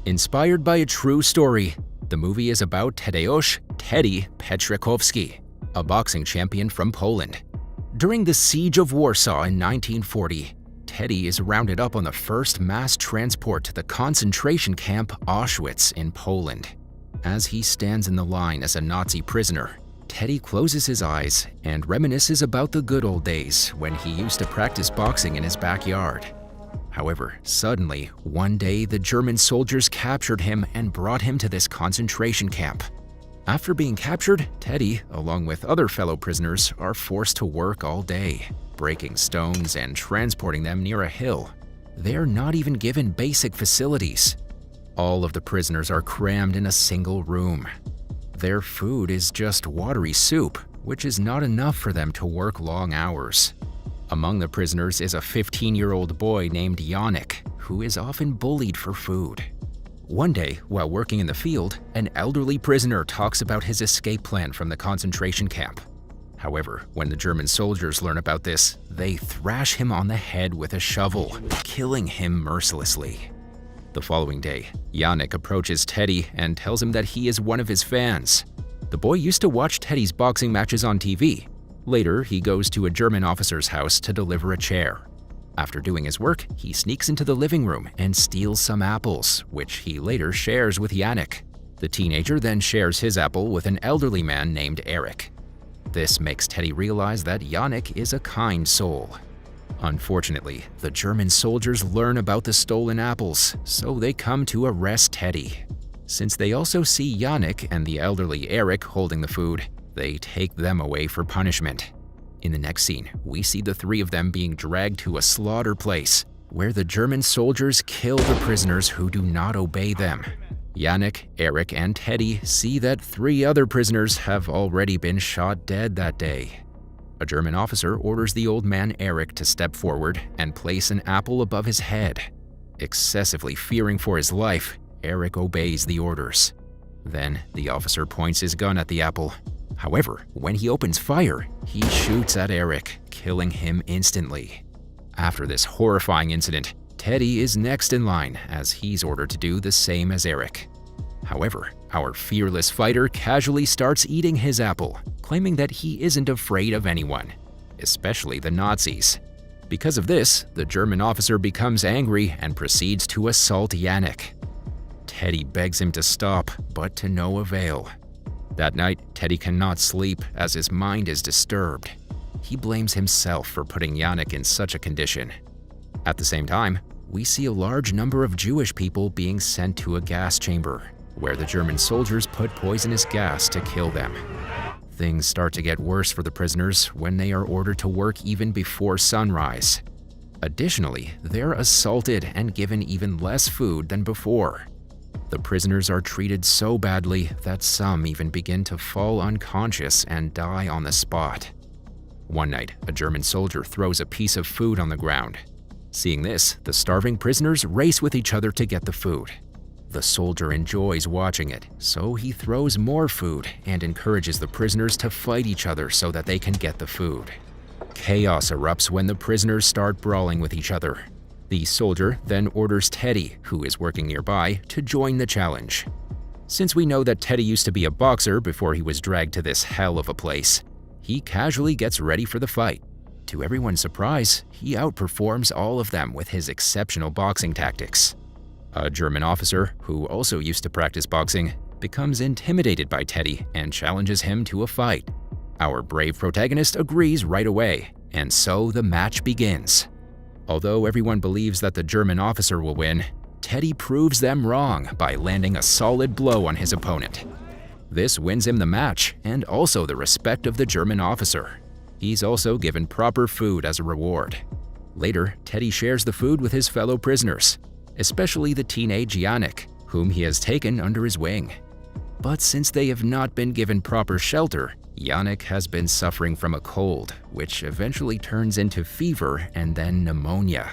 Inspired by a true story, the movie is about Tadeusz "Teddy" Pietrzakowski, a boxing champion from Poland. During the Siege of Warsaw in 1940, Teddy is rounded up on the first mass transport to the concentration camp Auschwitz in Poland. As he stands in the line as a Nazi prisoner, Teddy closes his eyes and reminisces about the good old days when he used to practice boxing in his backyard. However, suddenly, one day the German soldiers captured him and brought him to this concentration camp. After being captured, Teddy, along with other fellow prisoners, are forced to work all day, breaking stones and transporting them near a hill. They're not even given basic facilities. All of the prisoners are crammed in a single room. Their food is just watery soup, which is not enough for them to work long hours. Among the prisoners is a 15-year-old boy named Yannick, who is often bullied for food. One day, while working in the field, an elderly prisoner talks about his escape plan from the concentration camp. However, when the German soldiers learn about this, they thrash him on the head with a shovel, killing him mercilessly. The following day, Yannick approaches Teddy and tells him that he is one of his fans. The boy used to watch Teddy's boxing matches on TV. Later, he goes to a German officer's house to deliver a chair. After doing his work, he sneaks into the living room and steals some apples, which he later shares with Yannick. The teenager then shares his apple with an elderly man named Eric. This makes Teddy realize that Yannick is a kind soul. Unfortunately, the German soldiers learn about the stolen apples, so they come to arrest Teddy. Since they also see Yannick and the elderly Eric holding the food, they take them away for punishment. In the next scene, we see the three of them being dragged to a slaughter place, where the German soldiers kill the prisoners who do not obey them. Yannick, Eric, and Teddy see that 3 other prisoners have already been shot dead that day. A German officer orders the old man Eric to step forward and place an apple above his head. Excessively fearing for his life, Eric obeys the orders. Then, the officer points his gun at the apple. However, when he opens fire, he shoots at Eric, killing him instantly. After this horrifying incident, Teddy is next in line as he's ordered to do the same as Eric. However, our fearless fighter casually starts eating his apple, claiming that he isn't afraid of anyone, especially the Nazis. Because of this, the German officer becomes angry and proceeds to assault Yannick. Teddy begs him to stop, but to no avail. That night, Teddy cannot sleep as his mind is disturbed. He blames himself for putting Yannick in such a condition. At the same time, we see a large number of Jewish people being sent to a gas chamber, where the German soldiers put poisonous gas to kill them. Things start to get worse for the prisoners when they are ordered to work even before sunrise. Additionally, they're assaulted and given even less food than before. The prisoners are treated so badly that some even begin to fall unconscious and die on the spot. One night, a German soldier throws a piece of food on the ground. Seeing this, the starving prisoners race with each other to get the food. The soldier enjoys watching it, so he throws more food and encourages the prisoners to fight each other so that they can get the food. Chaos erupts when the prisoners start brawling with each other. The soldier then orders Teddy, who is working nearby, to join the challenge. Since we know that Teddy used to be a boxer before he was dragged to this hell of a place, he casually gets ready for the fight. To everyone's surprise, he outperforms all of them with his exceptional boxing tactics. A German officer, who also used to practice boxing, becomes intimidated by Teddy and challenges him to a fight. Our brave protagonist agrees right away, and so the match begins. Although everyone believes that the German officer will win, Teddy proves them wrong by landing a solid blow on his opponent. This wins him the match and also the respect of the German officer. He's also given proper food as a reward. Later, Teddy shares the food with his fellow prisoners, especially the teenage Yannick, whom he has taken under his wing. But since they have not been given proper shelter, Yannick has been suffering from a cold, which eventually turns into fever and then pneumonia.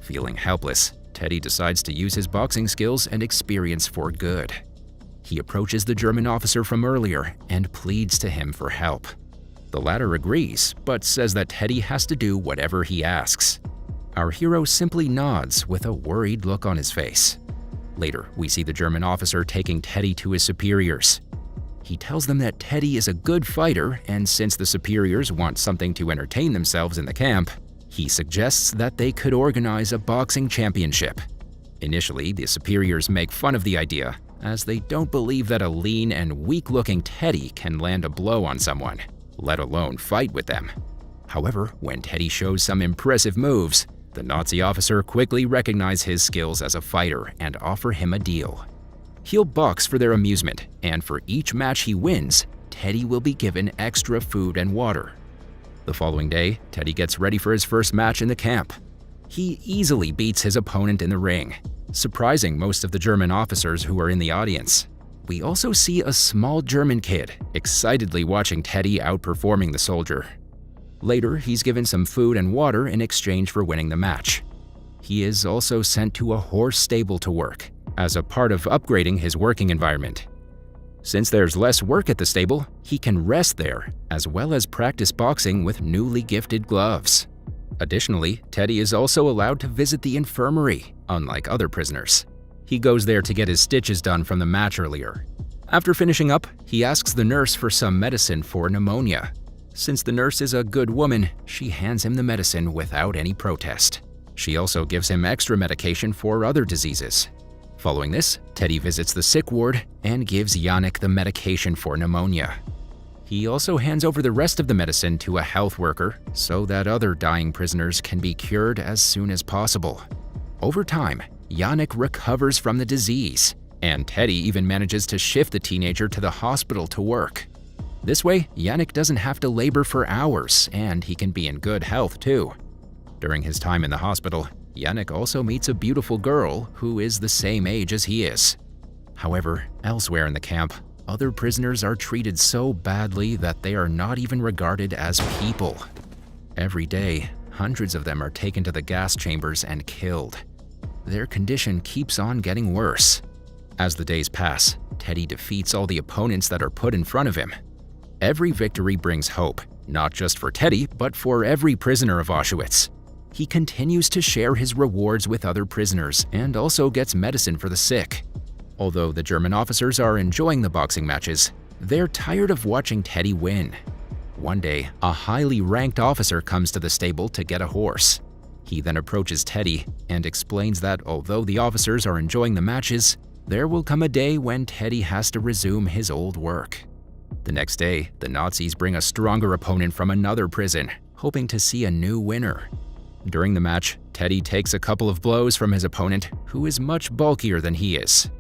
Feeling helpless, Teddy decides to use his boxing skills and experience for good. He approaches the German officer from earlier and pleads to him for help. The latter agrees, but says that Teddy has to do whatever he asks. Our hero simply nods with a worried look on his face. Later, we see the German officer taking Teddy to his superiors. He tells them that Teddy is a good fighter, and since the superiors want something to entertain themselves in the camp, he suggests that they could organize a boxing championship. Initially, the superiors make fun of the idea, as they don't believe that a lean and weak-looking Teddy can land a blow on someone, let alone fight with them. However, when Teddy shows some impressive moves, the Nazi officer quickly recognizes his skills as a fighter and offer him a deal. He'll box for their amusement, and for each match he wins, Teddy will be given extra food and water. The following day, Teddy gets ready for his first match in the camp. He easily beats his opponent in the ring, surprising most of the German officers who are in the audience. We also see a small German kid excitedly watching Teddy outperforming the soldier. Later, he's given some food and water in exchange for winning the match. He is also sent to a horse stable to work, as a part of upgrading his working environment. Since there's less work at the stable, he can rest there, as well as practice boxing with newly gifted gloves. Additionally, Teddy is also allowed to visit the infirmary, unlike other prisoners. He goes there to get his stitches done from the match earlier. After finishing up, he asks the nurse for some medicine for pneumonia. Since the nurse is a good woman, she hands him the medicine without any protest. She also gives him extra medication for other diseases. Following this, Teddy visits the sick ward and gives Yannick the medication for pneumonia. He also hands over the rest of the medicine to a health worker so that other dying prisoners can be cured as soon as possible. Over time, Yannick recovers from the disease, and Teddy even manages to shift the teenager to the hospital to work. This way, Yannick doesn't have to labor for hours, and he can be in good health too. During his time in the hospital, Yannick also meets a beautiful girl who is the same age as he is. However, elsewhere in the camp, other prisoners are treated so badly that they are not even regarded as people. Every day, hundreds of them are taken to the gas chambers and killed. Their condition keeps on getting worse. As the days pass, Teddy defeats all the opponents that are put in front of him. Every victory brings hope, not just for Teddy, but for every prisoner of Auschwitz. He continues to share his rewards with other prisoners and also gets medicine for the sick. Although the German officers are enjoying the boxing matches, they're tired of watching Teddy win. One day, a highly ranked officer comes to the stable to get a horse. He then approaches Teddy and explains that although the officers are enjoying the matches, there will come a day when Teddy has to resume his old work. The next day, the Nazis bring a stronger opponent from another prison, hoping to see a new winner. During the match, Teddy takes a couple of blows from his opponent, who is much bulkier than he is.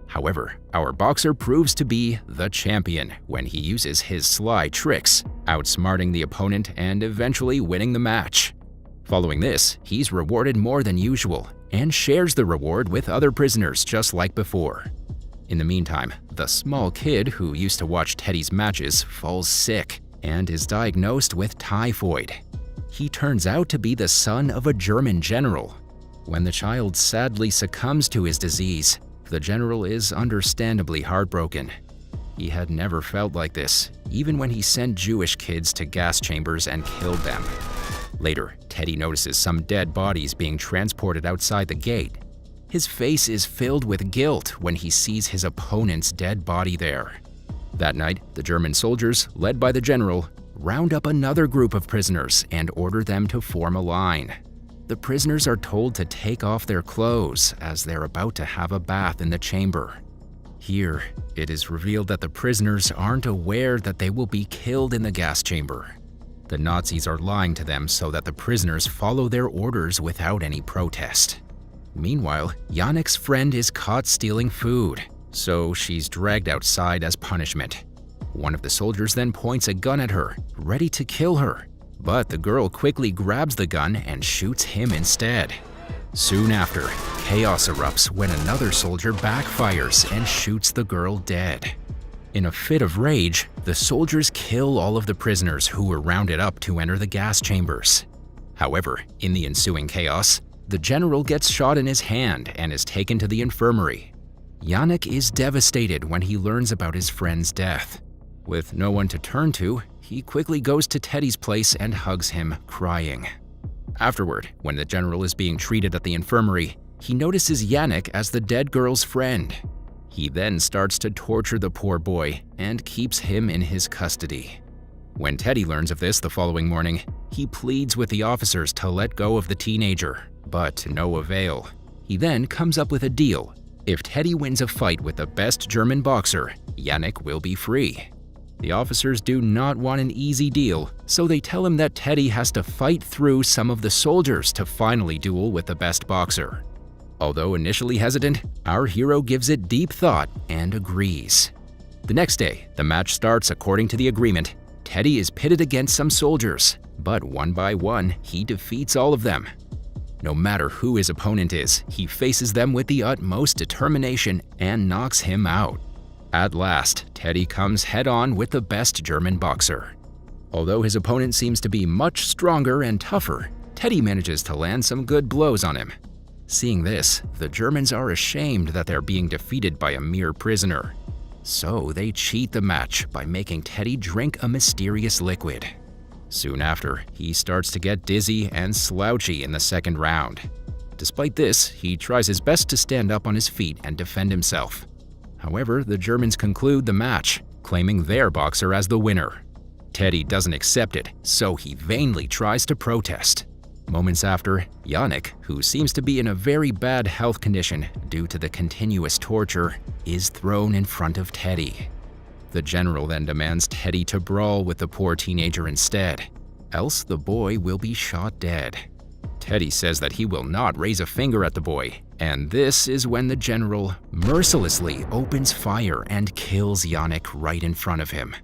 However, our boxer proves to be the champion when he uses his sly tricks, outsmarting the opponent and eventually winning the match. Following this, he's rewarded more than usual and shares the reward with other prisoners just like before. In the meantime, the small kid who used to watch Teddy's matches falls sick and is diagnosed with typhoid. He turns out to be the son of a German general. When the child sadly succumbs to his disease, the general is understandably heartbroken. He had never felt like this, even when he sent Jewish kids to gas chambers and killed them. Later, Teddy notices some dead bodies being transported outside the gate. His face is filled with guilt when he sees his opponent's dead body there. That night, the German soldiers, led by the general, round up another group of prisoners and order them to form a line. The prisoners are told to take off their clothes as they're about to have a bath in the chamber. Here, it is revealed that the prisoners aren't aware that they will be killed in the gas chamber. The Nazis are lying to them so that the prisoners follow their orders without any protest. Meanwhile, Yannick's friend is caught stealing food, so she's dragged outside as punishment. One of the soldiers then points a gun at her, ready to kill her, but the girl quickly grabs the gun and shoots him instead. Soon after, chaos erupts when another soldier backfires and shoots the girl dead. In a fit of rage, the soldiers kill all of the prisoners who were rounded up to enter the gas chambers. However, in the ensuing chaos, the general gets shot in his hand and is taken to the infirmary. Yannick is devastated when he learns about his friend's death. With no one to turn to, he quickly goes to Teddy's place and hugs him, crying. Afterward, when the general is being treated at the infirmary, He notices Yannick as the dead girl's friend. He then starts to torture the poor boy and keeps him in his custody. When Teddy learns of this the following morning, he pleads with the officers to let go of the teenager, but to no avail. He then comes up with a deal. If Teddy wins a fight with the best German boxer, Yannick will be free. The officers do not want an easy deal, so they tell him that Teddy has to fight through some of the soldiers to finally duel with the best boxer. Although initially hesitant, our hero gives it deep thought and agrees. The next day, the match starts according to the agreement. Teddy is pitted against some soldiers, but one by one, he defeats all of them. No matter who his opponent is, he faces them with the utmost determination and knocks him out. At last, Teddy comes head-on with the best German boxer. Although his opponent seems to be much stronger and tougher, Teddy manages to land some good blows on him. Seeing this, the Germans are ashamed that they're being defeated by a mere prisoner. So they cheat the match by making Teddy drink a mysterious liquid. Soon after, he starts to get dizzy and slouchy in the second round. Despite this, he tries his best to stand up on his feet and defend himself. However, the Germans conclude the match, claiming their boxer as the winner. Teddy doesn't accept it, so he vainly tries to protest. Moments after, Yannick, who seems to be in a very bad health condition due to the continuous torture, is thrown in front of Teddy. The general then demands Teddy to brawl with the poor teenager instead, else the boy will be shot dead. Teddy says that he will not raise a finger at the boy, and this is when the general mercilessly opens fire and kills Yannick right in front of him.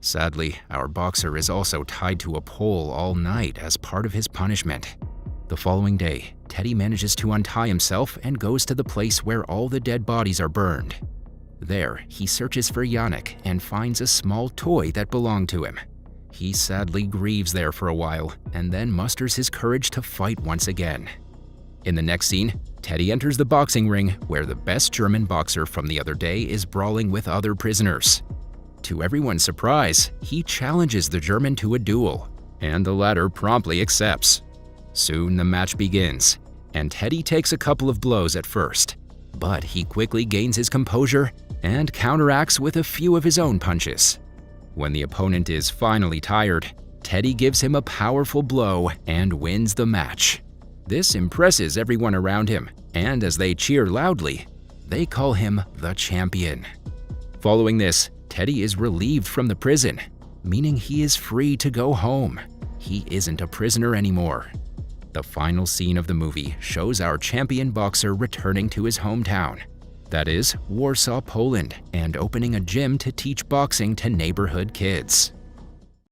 Sadly, our boxer is also tied to a pole all night as part of his punishment. The following day, Teddy manages to untie himself and goes to the place where all the dead bodies are burned. There, he searches for Yannick and finds a small toy that belonged to him. He sadly grieves there for a while and then musters his courage to fight once again. In the next scene, Teddy enters the boxing ring where the best German boxer from the other day is brawling with other prisoners. To everyone's surprise, he challenges the German to a duel, and the latter promptly accepts. Soon the match begins, and Teddy takes a couple of blows at first, but he quickly gains his composure and counteracts with a few of his own punches. When the opponent is finally tired, Teddy gives him a powerful blow and wins the match. This impresses everyone around him, and as they cheer loudly, they call him the champion. Following this, Teddy is relieved from the prison, meaning he is free to go home. He isn't a prisoner anymore. The final scene of the movie shows our champion boxer returning to his hometown, that is, Warsaw, Poland, and opening a gym to teach boxing to neighborhood kids.